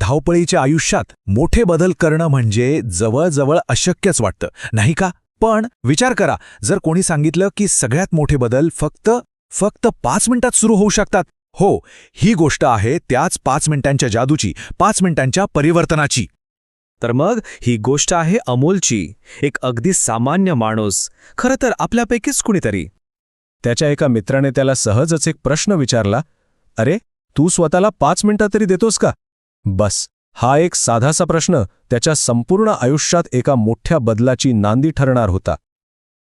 धावपळीच्या आयुष्यात मोठे बदल करणं म्हणजे जवळजवळ अशक्यच वाटतं, नाही का? पण विचार करा, जर कोणी सांगितलं की सगळ्यात मोठे बदल फक्त 5 मिनिटात सुरू होऊ शकतात. हो, ही गोष्ट आहे त्याच 5 मिनिटांच्या जादूची, 5 मिनिटांच्या परिवर्तनाची. तर मग ही गोष्ट आहे अमोलची, एक अगदी सामान्य माणूस, खरं तर आपल्यापैकीच कुणीतरी. त्याच्या एका मित्राने त्याला सहजच एक प्रश्न विचारला, अरे तू स्वतःला 5 मिनिटं तरी देतोस का? बस, हा एक साधासा प्रश्न त्याच्या संपूर्ण आयुष्यात एका मोठ्या बदलाची नांदी ठरणार होता.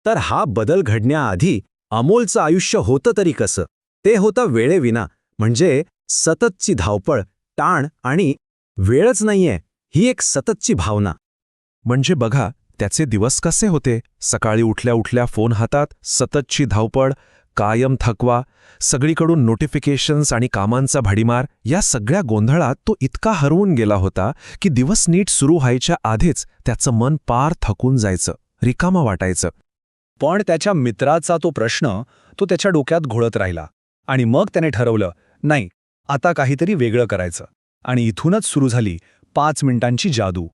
तर हा बदल घडण्याआधी अमोलचं आयुष्य होतं तरी कसं? ते होतं वेळेविना, म्हणजे सततची धावपळ, ताण आणि वेळच नाहीये ही एक सततची भावना. म्हणजे बघा, त्याचे दिवस कसे होते. सकाळी उठल्या उठल्या फोन हातात, सततची धावपळ, कायम थकवा, सगळीकडून नोटिफिकेशन्स आणि कामांचा भडीमार. या सगळ्या गोंधळात तो इतका हरवून गेला होता की दिवस नीट सुरू व्हायच्या आधीच त्याचं मन पार थकून जायचं, रिकामं वाटायचं. पण त्याच्या मित्राचा तो प्रश्न त्याच्या डोक्यात घोळत राहिला आणि मग त्याने ठरवलं, नाही, आता काहीतरी वेगळं करायचं. आणि इथूनच सुरू झाली 5 मिनिटांची जादू.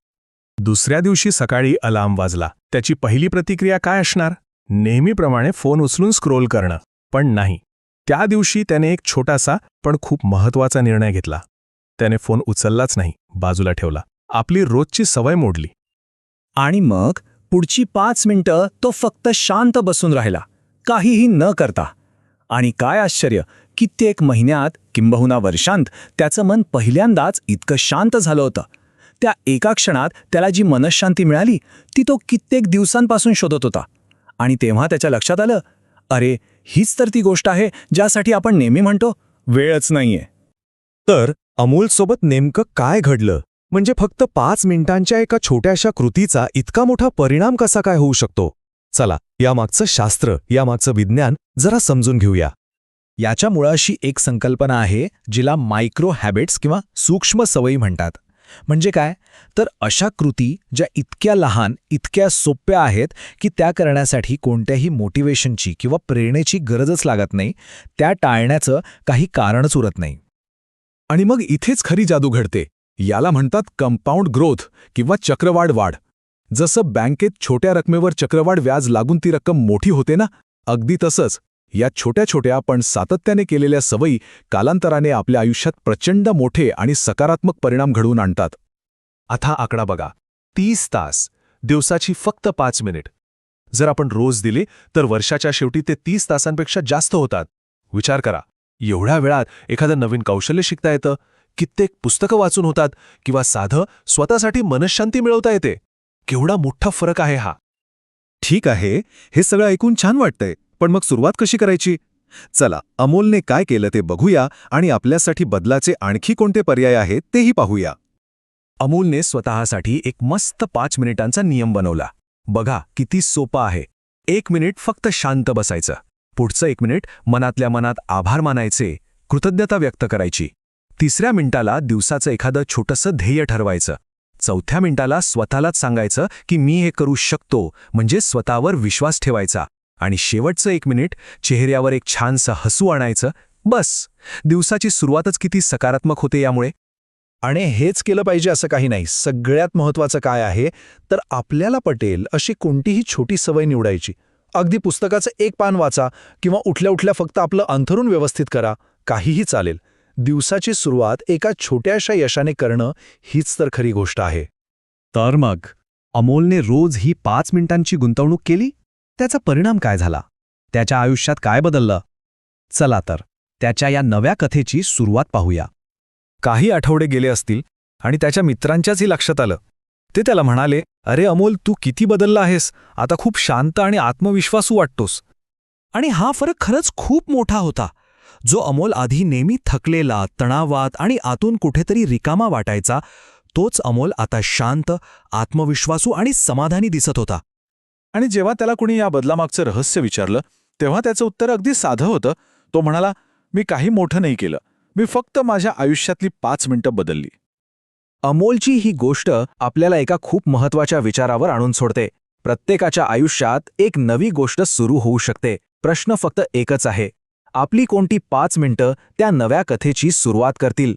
दुसऱ्या दिवशी सकाळी अलार्म वाजला. त्याची पहिली प्रतिक्रिया काय असणार? नेहमीप्रमाणे फोन उचलून स्क्रोल करणं. पण नाही, त्या दिवशी त्याने एक छोटासा पण खूप महत्त्वाचा निर्णय घेतला. त्याने फोन उचललाच नाही, बाजूला ठेवला, आपली रोजची सवय मोडली. आणि मग पुढची 5 मिनिटं तो फक्त शांत बसून राहिला, काहीही न करता. आणि काय आश्चर्य, कित्येक महिन्यात किंबहुना वर्षांत त्याचं मन पहिल्यांदाच इतकं शांत झालं होतं. त्या एका क्षणात त्याला जी मनःशांती मिळाली ती तो कित्येक दिवसांपासून शोधत होता. आणि तेव्हा त्याच्या लक्षात आलं, अरे हीच तर ती गोष्ट आहे ज्यासाठी आपण नेहमी म्हणतो, वेळच नाहीये. तर अमोलसोबत नेमकं काय घडलं? म्हणजे फक्त 5 मिनिटांच्या एका छोट्याशा कृतीचा इतका मोठा परिणाम कसा काय होऊ शकतो? चला, यामागचं शास्त्र, यामागचं विज्ञान जरा समजून घेऊया. याच्या मुळाशी एक संकल्पना आहे जिला मायक्रो हॅबिट्स किंवा सूक्ष्म सवयी म्हणतात. म्हणजे काय? तर अशा कृती ज्या इतक्या लहान, इतक्या सोप्या आहेत की त्या करण्यासाठी कोणत्याही मोटिवेशनची किंवा प्रेरणेची गरजच लागत नाही, त्या टाळण्याचं काही कारणच उरत नाही. आणि मग इथेच खरी जादू घडते. याला म्हणतात कंपाऊंड ग्रोथ किंवा चक्रवाढ वाढ. जसं बँकेत छोट्या रकमेवर चक्रवाढ व्याज लागून ती रक्कम मोठी होते ना, अगदी तसंच या छोट्या छोट्या पण सातत्याने केलेल्या सवयी कालांतराने आपल्या आयुष्यात प्रचंड मोठे आणि सकारात्मक परिणाम घडवून आणतात. आता आकडा बघा, 30 तास, दिवसाची फक्त 5 मिनिट. जर आपण रोज दिले तर वर्षाच्या शेवटी ते 30 तासांपेक्षा जास्त होतात. विचार करा, एवढ्या वेळात एखादं नवीन कौशल्य शिकता येतं, कित्येक पुस्तकं वाचून होतात किंवा साधं स्वतःसाठी मनःशांती मिळवता येते. केवढा मोठा फरक आहे हा. ठीक आहे, हे सगळं ऐकून छान वाटतंय, पण मग सुरुवात कशी करायची? चला, अमोलने काय केलं ते बघूया आणि आपल्यासाठी बदलाचे आणखी कोणते पर्याय आहेत तेही पाहूया. अमोलने स्वतःसाठी एक मस्त 5 मिनिटांचा नियम बनवला. बघा किती सोपा आहे. 1 मिनिट फक्त शांत बसायचं. पुढचं 1 मिनिट मनातल्या मनात आभार मानायचे, कृतज्ञता व्यक्त करायची. 3ऱ्या मिनिटाला दिवसाचं एखादं छोटंसं ध्येय ठरवायचं. 4थ्या मिनिटाला स्वतःलाच सांगायचं की मी हे करू शकतो, म्हणजे स्वतःवर विश्वास ठेवायचा. आणि शेवटचं 1 मिनिट चेहऱ्यावर एक छानसं हसू आणायचं. बस, दिवसाची सुरुवातच किती सकारात्मक होते यामुळे. आणि हेच केलं पाहिजे असं काही नाही. सगळ्यात महत्त्वाचं काय आहे तर आपल्याला पटेल अशी कोणतीही छोटी सवय निवडायची. अगदी पुस्तकाचं एक पान वाचा किंवा उठल्या उठल्या फक्त आपलं अंथरूण व्यवस्थित करा, काहीही चालेल. दिवसाची सुरुवात एका छोट्याशा यशाने करणं हीच तर खरी गोष्ट आहे. तर मग अमोलने रोज ही 5 मिनिटांची गुंतवणूक केली. त्याचा परिणाम काय झाला? त्याच्या आयुष्यात काय बदललं? चला तर त्याच्या या नव्या कथेची सुरुवात पाहूया. काही आठवडे गेले असतील आणि त्याच्या मित्रांच्याचही लक्षात आलं. ते त्याला म्हणाले, अरे अमोल, तू किती बदलला आहेस, आता खूप शांत आणि आत्मविश्वासू वाटतोस. आणि हा फरक खरंच खूप मोठा होता. जो अमोल आधी नेहमी थकलेला, तणावात आणि आतून कुठेतरी रिकामा वाटायचा, तोच अमोल आता शांत, आत्मविश्वासू आणि समाधानी दिसत होता. आणि जेव्हा त्याला कुणी या बदलामागचं रहस्य विचारलं, तेव्हा त्याचं उत्तर अगदी साधं होतं. तो म्हणाला, मी काही मोठं नाही केलं, मी फक्त माझ्या आयुष्यातली 5 मिनिटं बदलली. अमोलची ही गोष्ट आपल्याला एका खूप महत्त्वाच्या विचारावर आणून सोडते. प्रत्येकाच्या आयुष्यात एक नवी गोष्ट सुरू होऊ शकते. प्रश्न फक्त एकच आहे, आपली कोणती 5 मिनिटं त्या नव्या कथेची सुरुवात करतील.